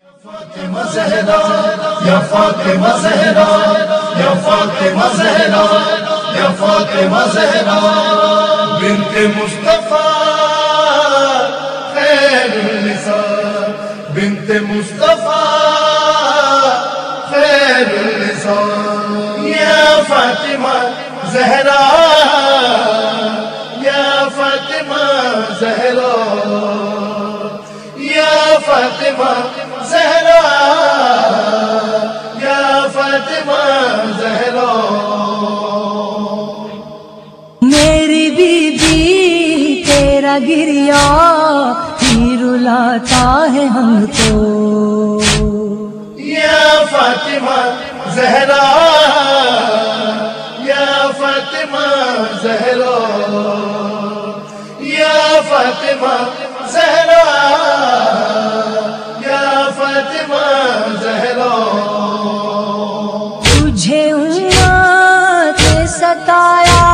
فاطمہ زہرا یا فاطمہ زہرا یا فاطمہ زہرا یا فاطمہ زہرا بنت مصطفیٰ خیر النساء بنت مصطفیٰ خیر النساء یا فاطمہ زہرا یا فاطمہ زہرا یا فاطمہ زہرا یا فاطمہ زہرا میری بیوی تیرا گریا ہی رلاتا ہے ہم کو یا فاطمہ زہرا یا فاطمہ زہرا یا فاطمہ زہرا یا فاطمہ زہرا تجھے امت ستایا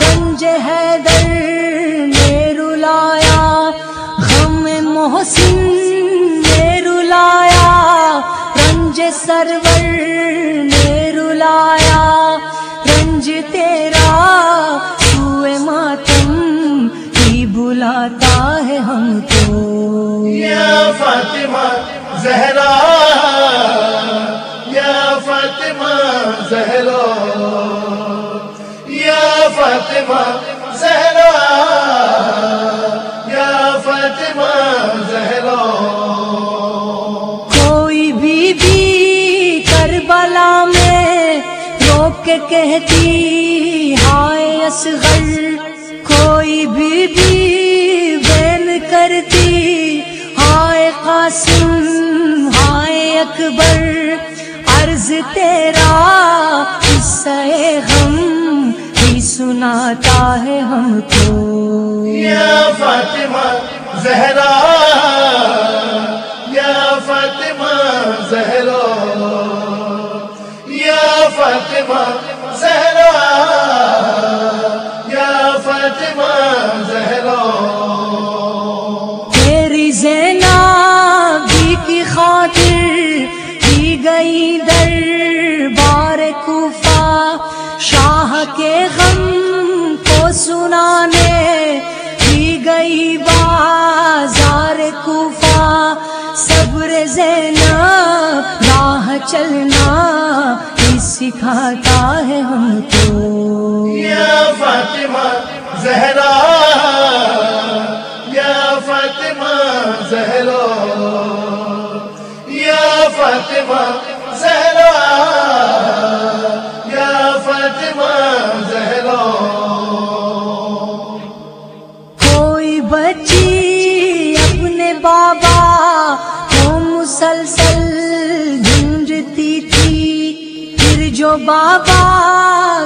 رنج حیدر نے رلایا غم محسن نے رلایا رنج سرور نے رلایا رنج تیرا سوئے ماتم ہی بلاتا ہے ہم کو یا فاطمہ زہرا یا فاطمہ زہرا یا فاطمہ زہرا یا فاطمہ زہرا کوئی بھی کربلا میں روک کے کہتی ہائے اصغر کوئی بھی بین کرتی ہائے قاسم ہائے اکبر عرض تیرا قصہ غم ہی سناتا ہے ہم کو یا فاطمہ زہرا یا فاطمہ زہرا یا فاطمہ زہرا یا فاطمہ زہرا تیری زینبی کی خاطر کی گئی دربار کوفہ شاہ کے غم کو سنانے کی گئی بازار کوفہ صبر زینب راہ چلنا ہی سکھاتا ہے ہم کو یا فاطمہ زہرا یا فاطمہ زہرا یا فاطمہ زہرا یا فاطمہ زہرا کوئی بچی اپنے بابا کو مسلسل ڈھونڈتی تھی پھر جو بابا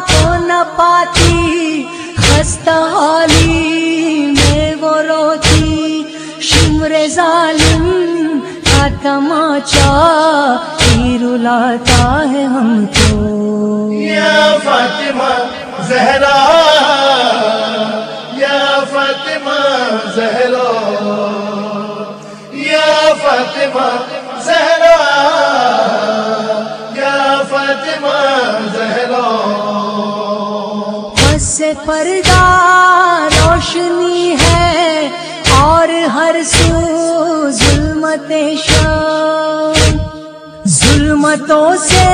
کو نہ پاتی خستہ حالی میں وہ روتی شمر ظالم کا تماچا ہی رلاتا ہے ہم کو یا فاطمہ زہرا یا فاطمہ زہرا یا فاطمہ زہرا یا فاطمہ زہرا بس سے پردہ روشنی ہے اور ہر سو ظلمت شام ظلمتوں سے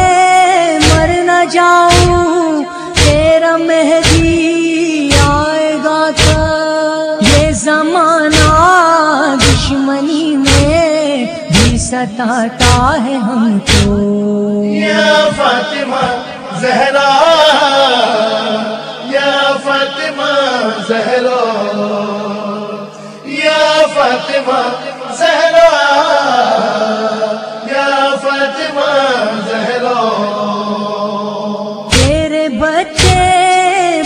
مر نہ جاؤں تیرا مہدی آئے گا تھا یہ زمانہ دشمنی میں بھی ستاتا ہے ہم کو یا فاطمہ زہرا یا فاطمہ زہرا یا فاطمہ زہرا یا فاطمہ زہرا تیرے بچے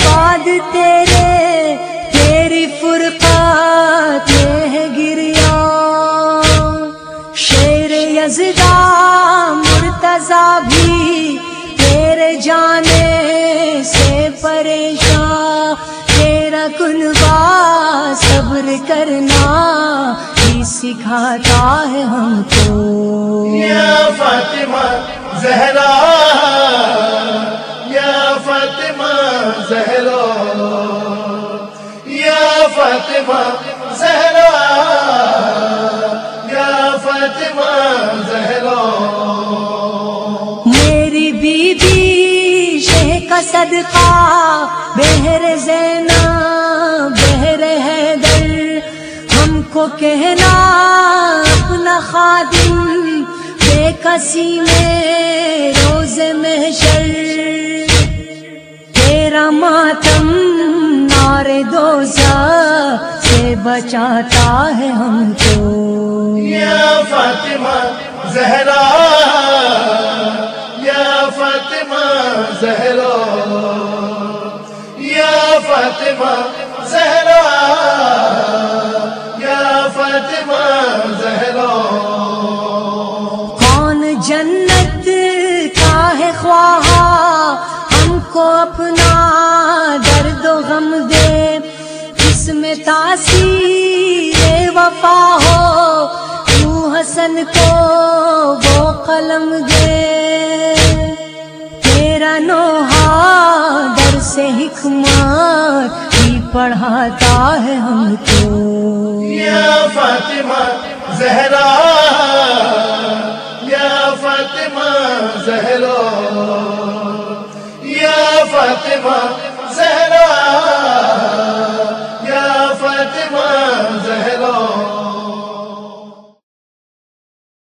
بعد تیری فرقات ہے گریا شیر یزدہ مرتضیٰ بھی تیرے جانے سے پریشان تیرا کنبہ صبر کرنا سکھاتا ہے ہم کو. یا فاطمہ زہرا یا فاطمہ زہرا یا فاطمہ زہرا یا فاطمہ زہرا. میری بیوی شہ کا صدقہ بہر زینب بہر حیدر، ہم کو کہنا اپنا خادم بے کسی میں روز محشر. تیرا ماتم نار دوزخ سے بچاتا ہے ہم کو. یا فاطمہ زہرا یا فاطمہ زہرا یا فاطمہ زہرا یا فاطمہ زہرا. کون جنت کا ہے خواہاں ہم کو اپنا درد و غم دے، اس میں تاثیر وفا ہو تو حسن کو وہ قلم دے. تیرا نوحہ در سے حکمت بھی پڑھاتا ہے ہم کو. یا فاطمہ زہرا یا فاطمہ زہرا